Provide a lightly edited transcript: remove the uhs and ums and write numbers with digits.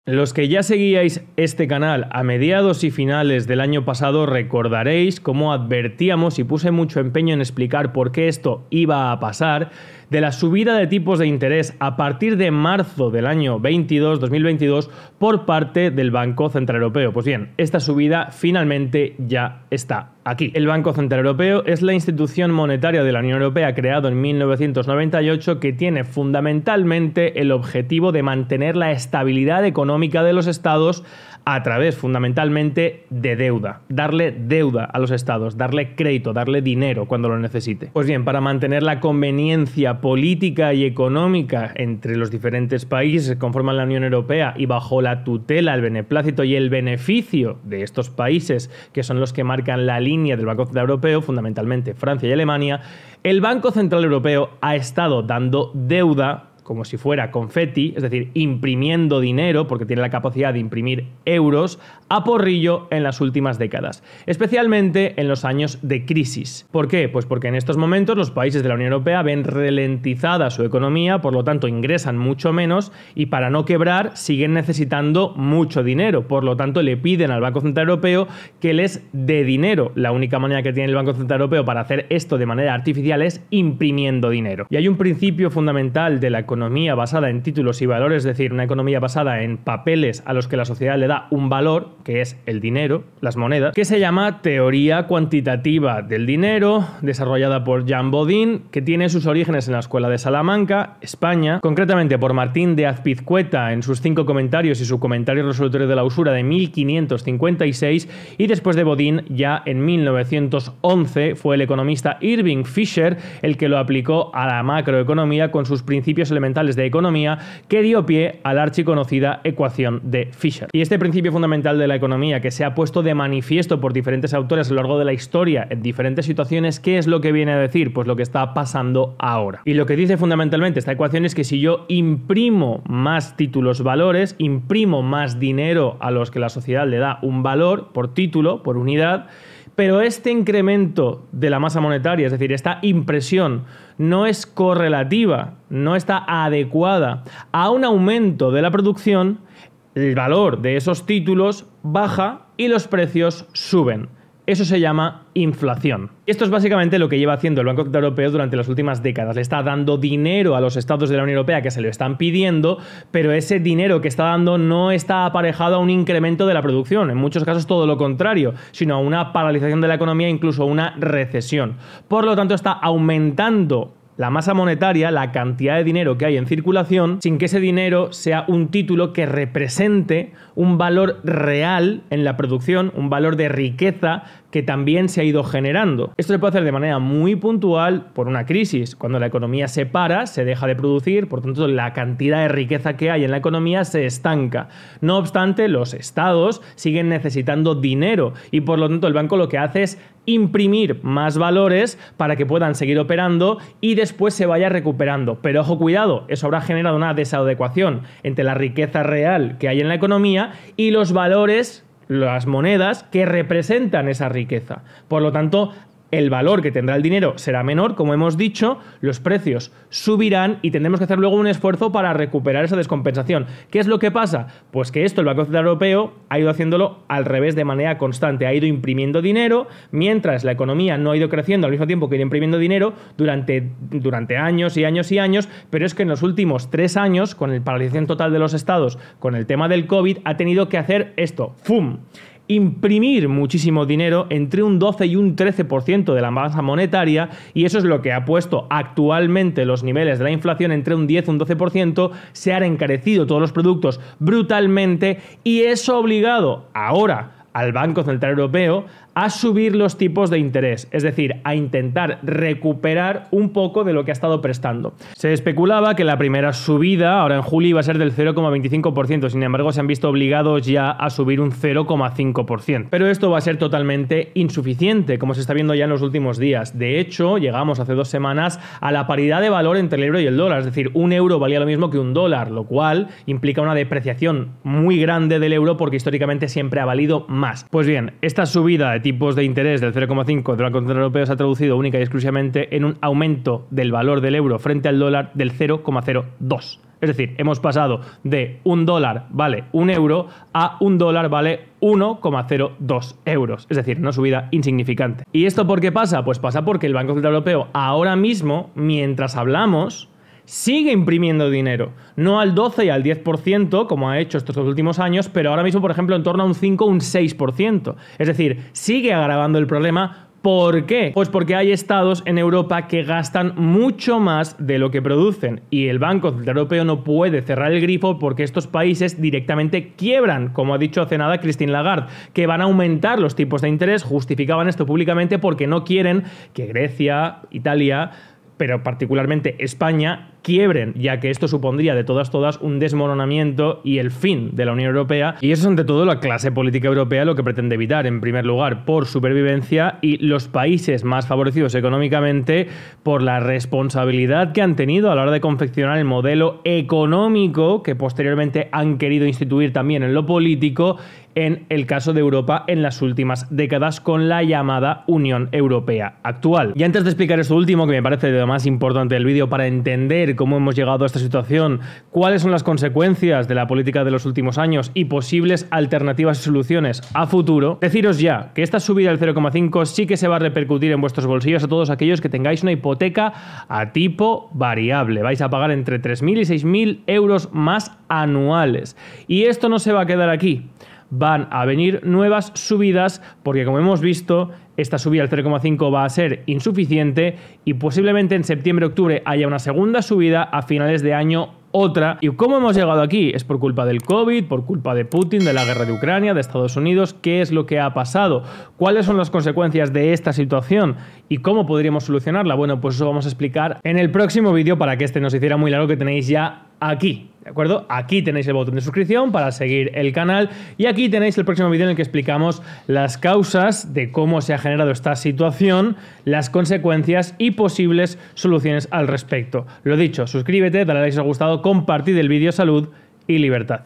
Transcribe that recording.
Los que ya seguíais este canal a mediados y finales del año pasado recordaréis cómo advertíamos y puse mucho empeño en explicar por qué esto iba a pasar, de la subida de tipos de interés a partir de marzo del año 2022 por parte del Banco Central Europeo. Pues bien, esta subida finalmente ya está aquí. El Banco Central Europeo es la institución monetaria de la Unión Europea creado en 1998 que tiene fundamentalmente el objetivo de mantener la estabilidad económica de los estados a través fundamentalmente de deuda, darle deuda a los estados, darle crédito, darle dinero cuando lo necesite. Pues bien, para mantener la conveniencia política y económica entre los diferentes países que conforman la Unión Europea y bajo la tutela, el beneplácito y el beneficio de estos países que son los que marcan la línea del Banco Central Europeo, fundamentalmente Francia y Alemania, el Banco Central Europeo ha estado dando deuda como si fuera confeti, es decir, imprimiendo dinero, porque tiene la capacidad de imprimir euros, a porrillo en las últimas décadas, especialmente en los años de crisis. ¿Por qué? Pues porque en estos momentos los países de la Unión Europea ven ralentizada su economía, por lo tanto ingresan mucho menos y para no quebrar siguen necesitando mucho dinero, por lo tanto le piden al Banco Central Europeo que les dé dinero. La única manera que tiene el Banco Central Europeo para hacer esto de manera artificial es imprimiendo dinero. Y hay un principio fundamental de la economía basada en títulos y valores, es decir, una economía basada en papeles a los que la sociedad le da un valor, que es el dinero, las monedas, que se llama teoría cuantitativa del dinero, desarrollada por Jean Bodin, que tiene sus orígenes en la Escuela de Salamanca, España, concretamente por Martín de Azpizcueta en sus 5 comentarios y su comentario resolutorio de la usura de 1556, y después de Bodin, ya en 1911, fue el economista Irving Fisher el que lo aplicó a la macroeconomía con sus principios elementales de economía que dio pie a la archiconocida ecuación de Fisher. Y este principio fundamental de la economía que se ha puesto de manifiesto por diferentes autores a lo largo de la historia en diferentes situaciones, ¿qué es lo que viene a decir? Pues lo que está pasando ahora. Y lo que dice fundamentalmente esta ecuación es que si yo imprimo más títulos valores, imprimo más dinero a los que la sociedad le da un valor por título, por unidad, pero este incremento de la masa monetaria, es decir, esta impresión, no es correlativa, no está adecuada a un aumento de la producción, el valor de esos títulos baja y los precios suben. Eso se llama inflación. Y esto es básicamente lo que lleva haciendo el Banco Central Europeo durante las últimas décadas. Le está dando dinero a los estados de la Unión Europea que se lo están pidiendo, pero ese dinero que está dando no está aparejado a un incremento de la producción. En muchos casos todo lo contrario, sino a una paralización de la economía, incluso una recesión. Por lo tanto, está aumentando la masa monetaria, la cantidad de dinero que hay en circulación, sin que ese dinero sea un título que represente un valor real en la producción, un valor de riqueza que también se ha ido generando. Esto se puede hacer de manera muy puntual por una crisis. Cuando la economía se para, se deja de producir, por tanto la cantidad de riqueza que hay en la economía se estanca. No obstante, los estados siguen necesitando dinero y por lo tanto el banco lo que hace es imprimir más valores para que puedan seguir operando y después se vaya recuperando. Pero ojo, cuidado, eso habrá generado una desadecuación entre la riqueza real que hay en la economía y los valores, las monedas que representan esa riqueza. Por lo tanto, el valor que tendrá el dinero será menor, como hemos dicho, los precios subirán y tendremos que hacer luego un esfuerzo para recuperar esa descompensación. ¿Qué es lo que pasa? Pues que esto el Banco Central Europeo ha ido haciéndolo al revés de manera constante, ha ido imprimiendo dinero, mientras la economía no ha ido creciendo al mismo tiempo que ha ido imprimiendo dinero durante años y años y años, pero es que en los últimos 3 años, con la paralización total de los estados, con el tema del COVID, ha tenido que hacer esto, ¡fum!, imprimir muchísimo dinero, entre un 12 y un 13% de la masa monetaria, y eso es lo que ha puesto actualmente los niveles de la inflación entre un 10 y un 12%, se han encarecido todos los productos brutalmente y eso ha obligado ahora al Banco Central Europeo a subir los tipos de interés, es decir, a intentar recuperar un poco de lo que ha estado prestando. Se especulaba que la primera subida, ahora en julio, iba a ser del 0,25%, sin embargo se han visto obligados ya a subir un 0,5%. Pero esto va a ser totalmente insuficiente, como se está viendo ya en los últimos días. De hecho, llegamos hace 2 semanas a la paridad de valor entre el euro y el dólar, es decir, un euro valía lo mismo que un dólar, lo cual implica una depreciación muy grande del euro porque históricamente siempre ha valido más. Pues bien, esta subida de tipos de interés del 0,5 del Banco Central Europeo se ha traducido única y exclusivamente en un aumento del valor del euro frente al dólar del 0,02. Es decir, hemos pasado de $1 vale 1 euro a $1 vale 1,02 euros. Es decir, una subida insignificante. ¿Y esto por qué pasa? Pues pasa porque el Banco Central Europeo ahora mismo, mientras hablamos, sigue imprimiendo dinero. No al 12 y al 10% como ha hecho estos dos últimos años, pero ahora mismo, por ejemplo, en torno a un 5 o un 6%. Es decir, sigue agravando el problema. ¿Por qué? Pues porque hay estados en Europa que gastan mucho más de lo que producen y el Banco Central Europeo no puede cerrar el grifo porque estos países directamente quiebran, como ha dicho hace nada Christine Lagarde, que van a aumentar los tipos de interés. Justificaban esto públicamente porque no quieren que Grecia, Italia, pero particularmente España, quiebren, ya que esto supondría de todas un desmoronamiento y el fin de la Unión Europea. Y eso es ante todo la clase política europea lo que pretende evitar, en primer lugar, por supervivencia, y los países más favorecidos económicamente por la responsabilidad que han tenido a la hora de confeccionar el modelo económico que posteriormente han querido instituir también en lo político, en el caso de Europa en las últimas décadas con la llamada Unión Europea actual. Y antes de explicar esto último, que me parece de lo más importante del vídeo para entender cómo hemos llegado a esta situación, cuáles son las consecuencias de la política de los últimos años y posibles alternativas y soluciones a futuro, deciros ya que esta subida del 0,5 sí que se va a repercutir en vuestros bolsillos a todos aquellos que tengáis una hipoteca a tipo variable. Vais a pagar entre 3.000 y 6.000 euros más anuales. Y esto no se va a quedar aquí. Van a venir nuevas subidas porque, como hemos visto, esta subida del 0,5 va a ser insuficiente y posiblemente en septiembre-octubre haya una segunda subida, a finales de año otra. ¿Y cómo hemos llegado aquí? Es por culpa del COVID, por culpa de Putin, de la guerra de Ucrania, de Estados Unidos. ¿Qué es lo que ha pasado? ¿Cuáles son las consecuencias de esta situación? ¿Y cómo podríamos solucionarla? Bueno, pues eso vamos a explicar en el próximo vídeo para que este no se hiciera muy largo, que tenéis ya aquí. ¿De acuerdo? Aquí tenéis el botón de suscripción para seguir el canal y aquí tenéis el próximo vídeo en el que explicamos las causas de cómo se ha generado esta situación, las consecuencias y posibles soluciones al respecto. Lo dicho, suscríbete, dale like si os ha gustado, compartid el vídeo. Salud y libertad.